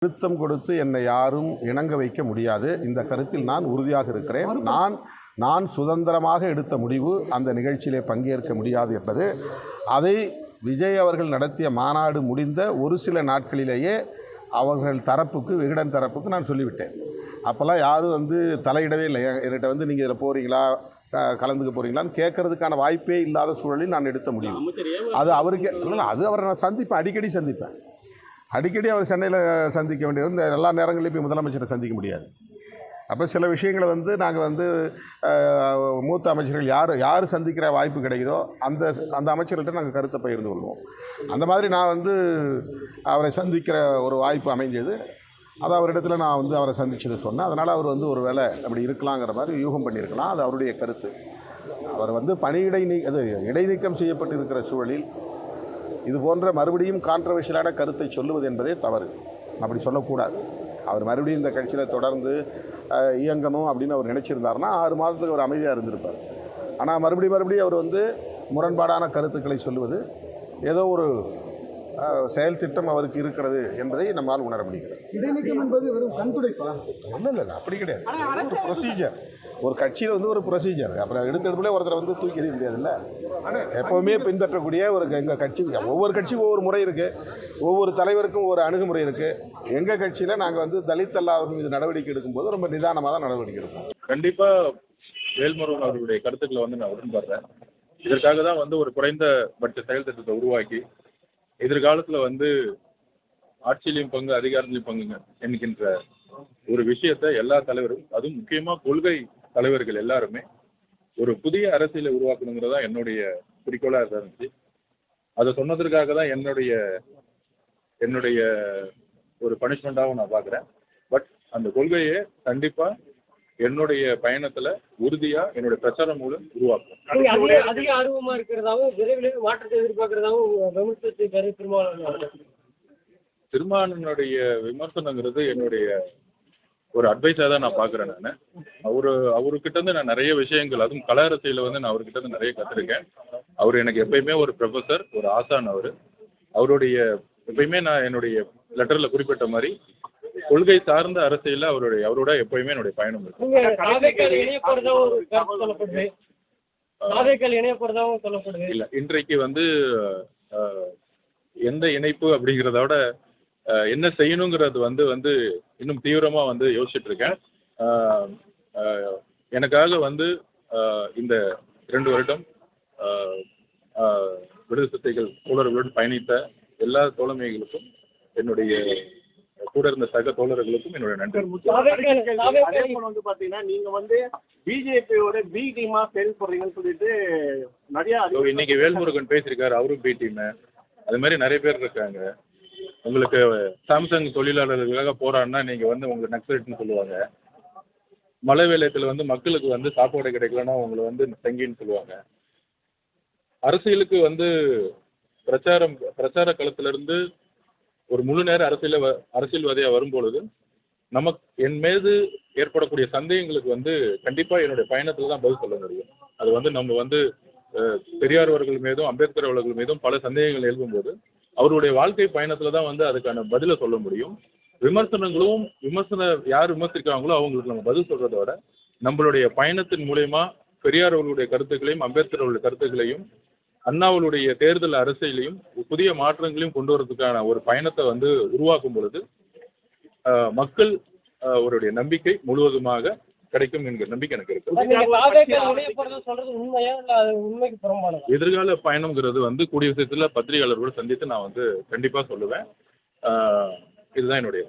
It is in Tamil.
அழுத்தம் கொடுத்து என்னை யாரும் இணங்க வைக்க முடியாது. இந்த கருத்தில் நான் உறுதியாக இருக்கிறேன். நான் சுதந்திரமாக எடுத்த முடிவு அந்த நிகழ்ச்சியிலே பங்கேற்க முடியாது என்பது, அதை விஜய் அவர்கள் நடத்திய மாநாடு முடிந்த ஒரு சில நாட்களிலேயே அவர்கள் தரப்புக்கு, விகடன் தரப்புக்கு நான் சொல்லிவிட்டேன். அப்போல்லாம் யாரும் தலையிடவே இல்லை. என்கிட்ட நீங்கள் இதில் போகிறீங்களா, கலந்துக்க போகிறீங்களான்னு கேட்கறதுக்கான வாய்ப்பே இல்லாத சூழலில் நான் எடுத்த முடிவு. அது அவருக்கே இல்லை, அது அவரை நான் சந்திப்பேன், அடிக்கடி அவர் சென்னையில் சந்திக்க வேண்டியது. இந்த எல்லா நேரங்களையும் போய் முதலமைச்சரை சந்திக்க முடியாது. அப்போ சில விஷயங்களை நாங்கள் மூத்த அமைச்சர்கள் யார் சந்திக்கிற வாய்ப்பு கிடைக்குதோ அந்த அமைச்சர்கள்ட்ட நாங்கள் கருத்தை பகிர்ந்து கொள்வோம். அந்த மாதிரி நான் அவரை சந்திக்கிற ஒரு வாய்ப்பு அமைஞ்சது. அது அவரிடத்துல நான் அவரை சந்திச்சது சொன்னேன். அதனால் அவர் ஒரு வேளை அப்படி இருக்கலாங்கிற மாதிரி யூகம் பண்ணியிருக்கலாம். அது அவருடைய கருத்து. அவர் பணியிடை இடைநீக்கம் செய்யப்பட்டு இருக்கிற சூழலில் இது போன்ற மறுபடியும் கான்ட்ரவர்ஷியலான கருத்தை சொல்லுவது என்பதே தவறு. அப்படி சொல்லக்கூடாது. அவர் மறுபடியும் இந்த கட்சியில் தொடர்ந்து இயங்கணும் அப்படின்னு அவர் நினச்சிருந்தாருன்னா 6 மாதத்துக்கு அவர் அமைதியாக இருந்திருப்பார். ஆனால் மறுபடியும் அவர் முரண்பாடான கருத்துக்களை சொல்லுவது ஏதோ ஒரு செயல் திட்டம் அவருக்கு இருக்கிறது என்பதை நம்மால் உணர முடிகிறது. இடைநீக்கம் என்பது வெறும் கண்துடைப்பா? இல்லை, அப்படி கிடையாது. ஒரு ப்ரொசீஜர், ஒரு கட்சியில் ஒரு ப்ரொசீஜர். அப்புறம் எடுத்தெடுப்புல ஒருத்தரை தூக்கி எறிய முடியாதுல்ல. எப்போவுமே பின்பற்றக்கூடிய எங்கள் கட்சி, ஒவ்வொரு கட்சிக்கும் ஒவ்வொரு முறை இருக்குது, ஒவ்வொரு தலைவருக்கும் ஒரு அணுகுமுறை இருக்குது. எங்கள் கட்சியில் நாங்கள் தலித் அல்லாதவர்கள் மீது நடவடிக்கை எடுக்கும்போது ரொம்ப நிதானமாக தான் நடவடிக்கை எடுப்போம். கண்டிப்பாக வேல்முருகன் அவர்களுடைய கருத்துக்களை நான் உடன்படுறேன். இதற்காக தான் ஒரு குறைந்தபட்ச செயல் திட்டத்தை உருவாக்கி எதிர்காலத்தில் ஆட்சியிலையும் பங்கு, அதிகாரத்திலையும் பங்குங்க என்கின்ற ஒரு விஷயத்தை எல்லா தலைவரும், அதுவும் முக்கியமாக கொள்கை தலைவர்கள் எல்லாருமே ஒரு புதிய அரசியலை உருவாக்கணுங்கிறதா என்னுடைய குறிக்கோளாக இருந்துச்சு. அதை சொன்னதற்காக தான் என்னுடைய ஒரு பனிஷ்மெண்ட்டாகவும் நான் பார்க்குறேன். பட் அந்த கொள்கையை கண்டிப்பாக என்னுடைய பயணத்துல உறுதியா என்னுடைய பிரச்சாரம் மூலம் உருவாக்கும். அதிக ஆர்வமா இருக்கிறதாவும் விரைவில் மாற்றத்தை எதிர்பார்க்கிறதாவும் திருமாவளவனுடைய விமர்சனங்கிறது என்னுடைய ஒரு அட்வைஸாக தான் நான் பார்க்குறேன். நான் அவர்கிட்ட நான் நிறைய விஷயங்கள், அதுவும் கல அரசியல நான் அவர்கிட்ட நிறைய கற்றுருக்கேன். அவர் எனக்கு எப்பயுமே ஒரு ப்ரொஃபஸர், ஒரு ஆசான். அவருடைய எப்பயுமே நான் என்னுடைய லெட்டரில் குறிப்பிட்ட மாதிரி கொள்கை சார்ந்த அரசியல அவரோட எப்பயுமே என்னுடைய பயணம் இருக்கு. இல்ல, இன்றைக்கு எந்த இணைப்பு அப்படிங்கிறதோட என்ன செய்யணுங்கிறது இன்னும் தீவிரமா யோசிச்சுட்டு இருக்கேன். எனக்காக இந்த 2 வருடம் விடுதலை சிறுத்தைகள் தோழர்களுடன் பயணித்த எல்லா தோழமைகளுக்கும், என்னுடைய கூட இருந்த சக தோழர்களுக்கும் என்னுடைய நன்றி. பாத்தீங்கன்னா நீங்க பிஜேபியோட பி டீமா செயல்படுறீங்கன்னு சொல்லிட்டு நிறைய இன்னைக்கு வேல்முருகன் பேசியிருக்காரு, அவரும் பி டீம். அது மாதிரி நிறைய பேர் இருக்காங்க. உங்களுக்கு சாம்சங் தொழிலாளர்களுக்காக போராடினா நீங்க உங்களுக்கு நக்சலைட்னு சொல்லுவாங்க. மழை வேலையத்துல மக்களுக்கு சாப்பாடு கிடைக்கலன்னா உங்களை தங்கின்னு சொல்லுவாங்க. அரசியலுக்கு பிரச்சார களத்துல இருந்து ஒரு முழு நேர அரசியல்வாதியா வரும்பொழுது என் மீது ஏற்படக்கூடிய சந்தேகங்களுக்கு கண்டிப்பா என்னுடைய பயணத்துல தான் பதில் சொல்ல முடியும். அது நம்ம பெரியார் அவர்கள் மீதும் அம்பேத்கர் அவர்கள் மீதும் பல சந்தேகங்கள் எழுப்பும்போது அவருடைய வாழ்க்கை பயணத்துல தான் அதுக்கான பதிலை சொல்ல முடியும். யார் விமர்சிக்கிறாங்களோ அவங்களுக்கு நம்ம பதில் சொல்றதோட நம்மளுடைய பயணத்தின் மூலயமா பெரியார் அவர்களுடைய கருத்துக்களையும், அம்பேத்கர் அவர்களுடைய கருத்துக்களையும், அண்ணாவுடைய தேர்தல் அரசியலையும் புதிய மாற்றங்களையும் கொண்டு வரதுக்கான ஒரு பயணத்தை உருவாக்கும் பொழுது மக்கள் அவருடைய நம்பிக்கை முழுவதுமாக கிடைக்கும் என்கிற நம்பிக்கை எனக்கு இருக்கு. எதிர்கால பயணம்ங்கிறது கூடிய விஷயத்துல பத்திரிகையாளர்களோடு சந்தித்து நான் கண்டிப்பா சொல்லுவேன். இதுதான் என்னுடைய